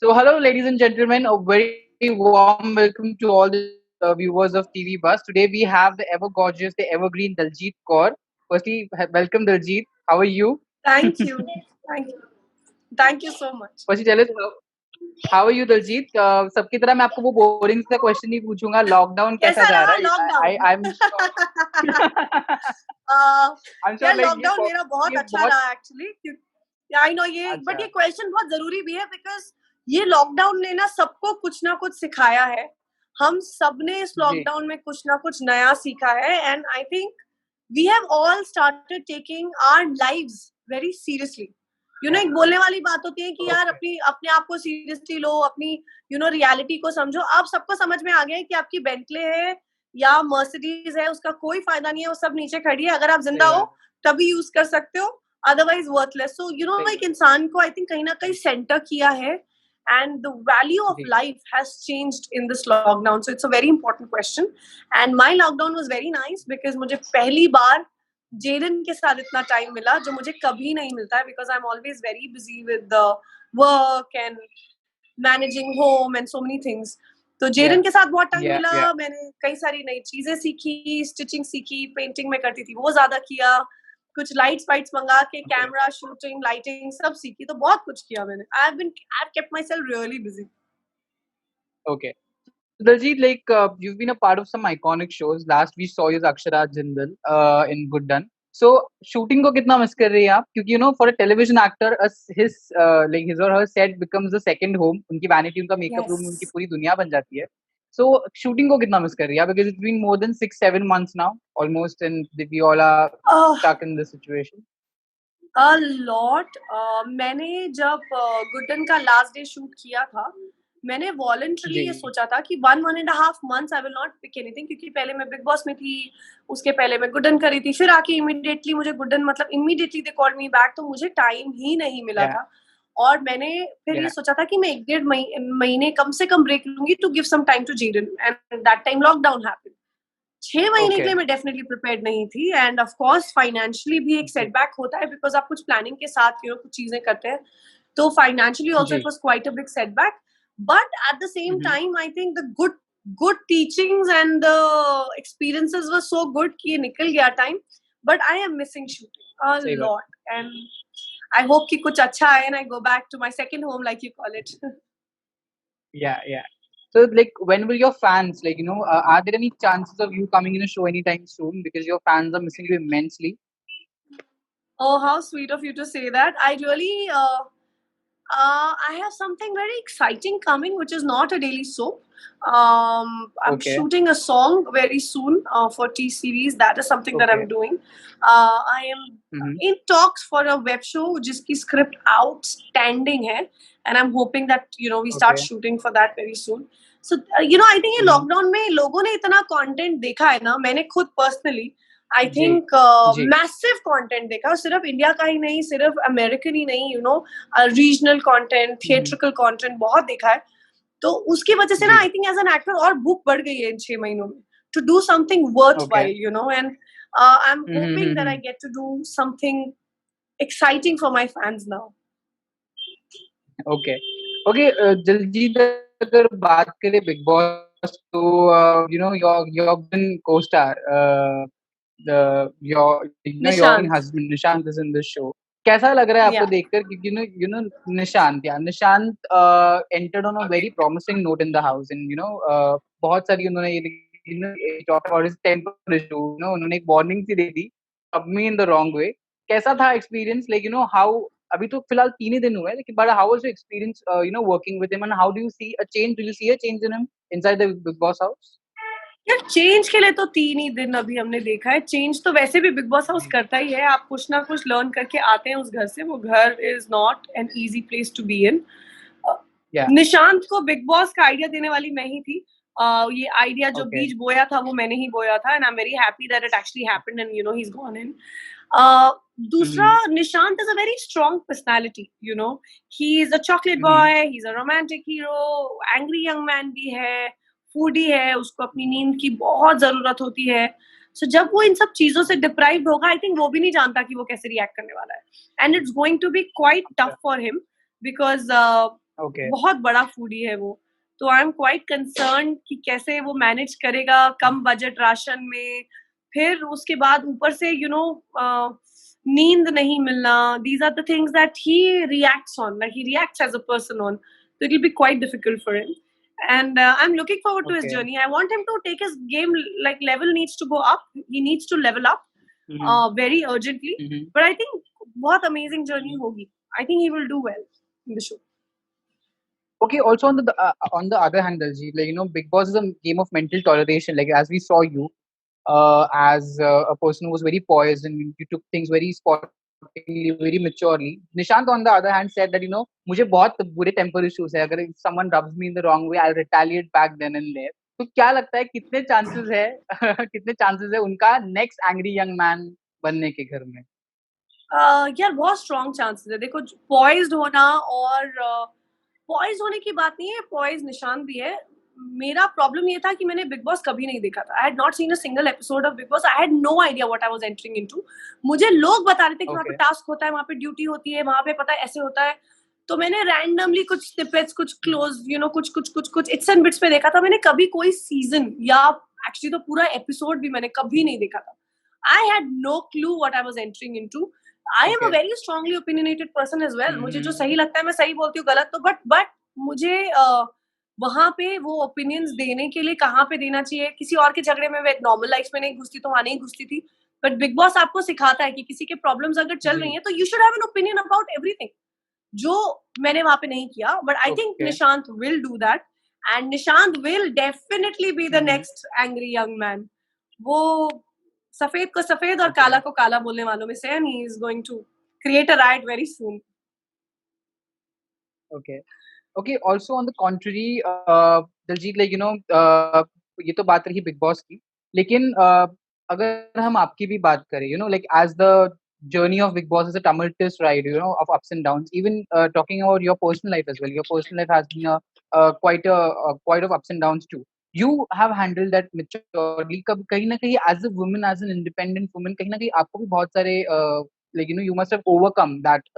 So, hello, ladies and gentlemen. A very warm welcome to all the viewers of TV Bus. Today we have the ever gorgeous, the evergreen Daljit Kaur. Firstly, welcome Daljit. How are you? Thank you. Thank you. Thank you so much. Firstly, tell us how are you, Daljit? सबकी तरह मैं आपको वो boring सा question नहीं पूछूंगा. Lockdown कैसा कैसा जा रहा रहा है? लॉकडाउन? I'm I'm sure यार like ये लॉकडाउन मेरा बहुत अच्छा बहुत रहा एक्चुअली. आई नो ये बट अच्छा. ये क्वेश्चन बहुत जरूरी भी है बिकॉज ये लॉकडाउन ने ना सबको कुछ ना कुछ सिखाया है. हम सब ने इस जी. लॉकडाउन में कुछ ना कुछ नया सीखा है and I think we have all started taking our lives very seriously. एक बोलने वाली बात होती है कि यार Okay. अपने आप को सीरियसली लो, अपनी रियलिटी को समझो. आप सबको समझ में आ गया है कि आपकी बेंटले है या मर्सिडीज है उसका कोई फायदा नहीं है, वो सब नीचे खड़ी है. अगर आप जिंदा सही हो बात. तभी यूज कर सकते हो, otherwise worthless. So सही एक बात. इंसान को आई थिंक कहीं ना कहीं सेंटर किया है and the value of ji. life has changed in this lockdown. So it's a very important question and my lockdown was very nice because मुझे पहली बार जेडन के साथ इतना टाइम मिला जो मुझे कभी नहीं मिलता है because I'm always very busy with the work and managing home and so many things. तो जेडन Yeah. के साथ बहुत टाइम Yeah. मिला. Yeah. मैंने कई सारी नई चीजें सीखी, स्टिचिंग सीखी, पेंटिंग में करती थी वो ज्यादा किया, कुछ लाइट्स वाइट्स मंगा के Okay. कैमरा शूटिंग लाइटिंग सब सीखी. तो बहुत कुछ किया मैंने. I've kept myself really busy. Okay. So, Daljit, like you've been a part of some iconic shows. Last we saw you as Akshara Jindal in Good Done. So shooting को कितना miss कर रही हैं आप? क्योंकि for a television actor, his or her set becomes the second home. उनकी vanity, उनका makeup room, उनकी Yes. पूरी दुनिया बन जाती है. So shooting को कितना मिस कर रही हैं? Because it's been more than 6-7 months now, almost, and we all are Uh, stuck in this situation. a lot. मैंने जब गुड्डन का लास्ट डे शूट किया था मैंने वॉलंटरली जी. ये सोचा था कि 1.5 months I will not pick anything क्योंकि पहले मैं बिग बॉस में थी, उसके पहले मैं गुड्डन करी थी, फिर आके इमीडिएटली मुझे गुड्डन मतलब immediately they called me back, तो मुझे टाइम ही नहीं मिला Yeah. था. और मैंने फिर ये Yeah. सोचा था कि मैं 1.5 महीने कम से कम ब्रेक लूंगी to give some time to Jaden and that time lockdown happened. 6 महीने के Okay. लिए मैं डेफिनेटली प्रिपेयर्ड नहीं थी एंड ऑफ कोर्स फाइनेंशियली भी एक जी. सेटबैक होता है बिकॉज आप कुछ प्लानिंग के साथ कुछ चीजें करते हैं. तो फाइनेंशियली आल्सो जी. It was quite a big setback but at the same time I think the good teachings and the experiences were so good कि ये निकल गया time. But I am missing shooting a सही बात. Lot and I hope कि कुछ अच्छा आए and I go back to my second home like you call it. Yeah, yeah. So, like, when will your fans, like, are there any chances of you coming in a show anytime soon? Because your fans are missing you immensely. Oh, how sweet of you to say that. I really, I have something very exciting coming, which is not a daily soap. I'm Okay. shooting a song very soon for T series. That is something that I'm Okay. doing. I am Mm-hmm. in talks for a web show, जिसकी script outstanding है, and I'm hoping that we start Okay. shooting for that very soon. So I think ये Mm-hmm. lockdown में लोगों ने इतना content देखा है ना, मैंने खुद personally आई जी. थिंक जी. मैसिव कंटेंट देखा. सिर्फ इंडिया का ही नहीं, सिर्फ अमेरिकन ही नहीं, रीजनल कंटेंट, थिएट्रिकल कंटेंट बहुत देखा है. तो उसकी वजह से ना जी. I think as an actor और भूख बढ़ गई है इन 6 महीनों में to do something worth Okay. While and I am hoping that I Mm-hmm. Get to do something exciting for my fans now. Okay. Okay. Diljit, अगर बात करें बिग बॉस तो your been co-star your Nishant. husband Nishant is in this show. कैसा लग रहा है आपको Yeah. देखकर क्योंकि Nishant entered on a very promising note in the house and बहुत सारी उन्होंने ये talked about his temper issue, उन्होंने एक warning C they the rub me in the wrong way. कैसा था experience, like how अभी तो फिलहाल 3 ही दिन हुए हैं लेकिन but how was your experience working with him and how do you see a change in him inside the Big Boss house? यार चेंज के लिए तो 3 ही दिन अभी हमने देखा है. चेंज तो वैसे भी बिग बॉस हाउस करता ही है. आप कुछ ना कुछ लर्न करके आते हैं उस घर से. वो घर is not an easy place to be in. Yeah. Nishant को बिग बॉस का आइडिया देने वाली मैं ही थी. ये आइडिया जो Okay. बीज बोया था वो मैंने ही बोया था and I am very happy that it actually happened and he is gone in. दूसरा, Nishant is a very strong personality. He is a chocolate boy, he is a romantic hero, angry young man भी है, foodie है, उसको अपनी नींद की बहुत जरूरत होती है. सो जब वो इन सब चीजों से डिप्राइव्ड होगा आई थिंक वो भी नहीं जानता कि वो कैसे रिएक्ट करने वाला है and it's going to be quite tough for him because Okay. बहुत बड़ा फूडी है वो, तो आई एम क्वाइट कंसर्न कि कैसे वो मैनेज करेगा कम बजट राशन में, फिर उसके बाद ऊपर से नींद नहीं मिलना. These are the things that he reacts on, like he reacts as a person on. So it will be quite difficult for him. And I'm looking forward to his Okay. journey. I want him to take his game, like level needs to go up. He needs to level up very urgently. But I think बहुत amazing journey होगी. I think he will do well in the show. Okay, also on the other hand, Daljit, like Big Boss is a game of mental toleration. Like as we saw you, as a person who was very poised and you took things very sportingly, very maturely. Nishant, on the other hand, said that मुझे बहुत बुरे temper issues है. अगर someone rubs me in the wrong way, I'll retaliate back then and there. तो क्या लगता है कितने chances है कितने chances है उनका next angry young man बनने के घर में? यार बहुत स्ट्रॉन्ग चांसेस है. देखो पॉइज्ड होना और पॉइज होने की बात नहीं है, पॉइज निशान भी है. मेरा प्रॉब्लम ये था कि मैंने बिग बॉस कभी नहीं देखा था. I had not seen a single episode of Bigg Boss. I had no idea what I was entering into. मुझे लोग बता रहे थे कि वहाँ पे टास्क होता है, वहाँ पे ड्यूटी होती है, वहाँ पे पता है ऐसे होता है. तो मैंने रैंडमली कुछ स्निपेट्स, कुछ क्लोज कुछ इट्स एंड बिट्स पे देखा था. मैंने कभी कोई सीजन या एक्चुअली तो पूरा एपिसोड भी मैंने कभी नहीं देखा था. I had no clue what I was entering into. I am a very strongly opinionated person as well. मुझे जो सही लगता है मैं सही बोलती हूँ, गलत तो बट मुझे वहां पे वो ओपिनियंस देने के लिए कहाँ पे देना चाहिए. किसी और के झगड़े में मैं नॉर्मल लाइफ में नहीं घुसती, तो वहां नहीं घुसती थी. बट बिग बॉस आपको सिखाता है कि किसी के प्रॉब्लम्स अगर चल रही हैं तो you should have an opinion about everything, जो मैंने वहां पे नहीं किया. But I think Nishant will do that and Nishant will definitely be the next angry young man. वो सफेद को सफेद और काला को काला बोलने वालों में से, and he is going to create a right very soon. Okay, also on the contrary, Daljit, like ये तो बात रही बिग बॉस की, लेकिन अगर हम आपकी भी बात करें, like as the journey of Big Boss is a tumultuous ride, of ups and downs. Even talking about your personal life as well, your personal life has been quite of ups and downs too. You have handled that maturely. कहीं ना कहीं as a woman, as an independent woman, कहीं ना कहीं आपको भी बहुत सारे like you must have overcome that.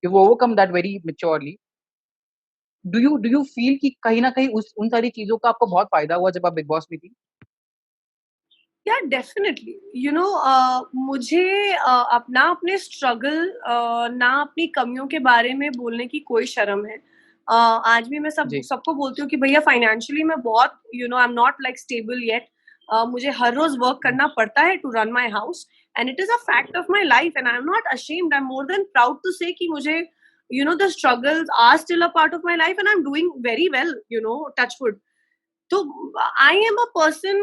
You've overcome that very maturely. Do you feel कि कहीं न कहीं उस उन सारी चीज़ों का आपको बहुत फ़ायदा हुआ जब आप बिग बॉस में थी? या डेफिनेटली मुझे अपना अपने स्ट्रगल ना अपनी कमियों के बारे में बोलने की कोई शर्म है. आज भी मैं सबको बोलती हूँ कि भैया फाइनेंशियली मैं बहुत I am not like stable yet. मुझे हर रोज वर्क करना पड़ता है to run my house and it is a fact of my life and I am not ashamed. I am more than proud to say कि मुझे the struggles are still a part of my life and I'm doing very well, touch wood. So I am a person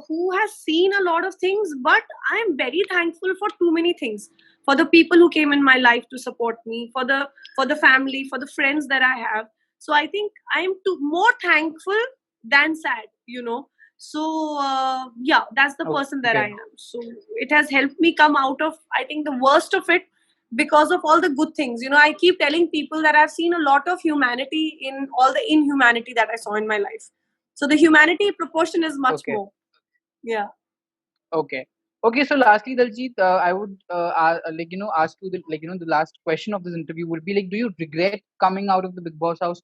who has seen a lot of things, but I am very thankful for too many things. For the people who came in my life to support me, for the family, for the friends that I have. So I think I am more thankful than sad, So yeah, that's the person that I am. So it has helped me come out of, I think, the worst of it because of all the good things. I keep telling people that I've seen a lot of humanity in all the inhumanity that I saw in my life. So the humanity proportion is much more. Yeah. Okay, so lastly, Daljit, I would ask you the last question of this interview would be like, do you regret coming out of the Big Boss house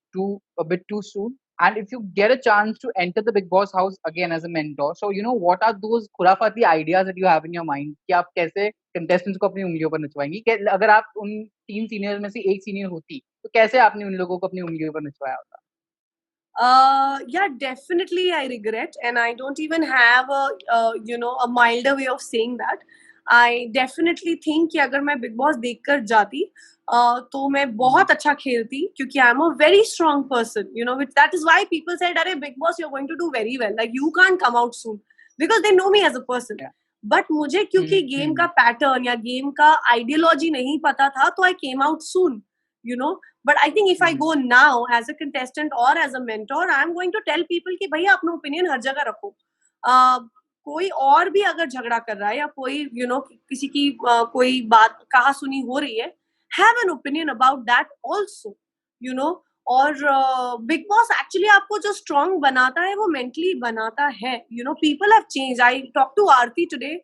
a bit too soon? And if you get a chance to enter the Big Boss house again as a mentor, so what are those खुराफाती ideas that you have in your mind कि आप कैसे contestants को अपनी उंगलियों पर नचवाएंगी? अगर आप उन 3 सीनियर में से एक सीनियर होती, तो कैसे आपने उन लोगों को अपनी उंगलियों पर नचवाया होता? Yeah, definitely I regret, and I don't even have a milder way of saying that. I definitely think कि अगर मैं बिग बॉस देखकर जाती तो मैं बहुत अच्छा खेलती, क्योंकि आई am a very strong person, which that is why people said अरे big boss you're going to do very well, like you can't come out soon because they know me as a person. But मुझे क्योंकि game का pattern या game का ideology नहीं पता था, तो I came out soon, But I think if I go now as a contestant or as a mentor, I'm going to tell people कि भैया अपना ओपिनियन हर जगह रखो. कोई और भी अगर झगड़ा कर रहा है या कोई किसी की कोई बात कहा सुनी हो रही है, have an opinion about that also, और बिग बॉस एक्चुअली आपको जो स्ट्रॉन्ग बनाता है वो मेंटली बनाता है. People have changed. I talked to Aarti today.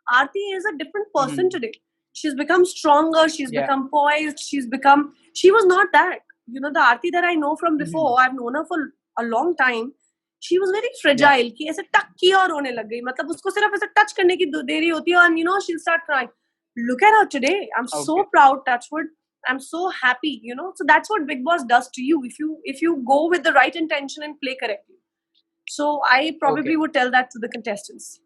Aarti is a different person today. She's become stronger, she's become poised, she was not that. you know, the Aarti that I know from before, I've known her for a long time. She was very fragile. कि ऐसे टक किया और रोने लग गई. मतलब उसको सिर्फ ऐसे touch करने की देरी होती है, and you know she'll start crying. Look at her today. I'm so proud. Touchwood. I'm so happy. You know, so that's what Big Boss does to you if you go with the right intention and play correctly. So I probably would tell that to the contestants.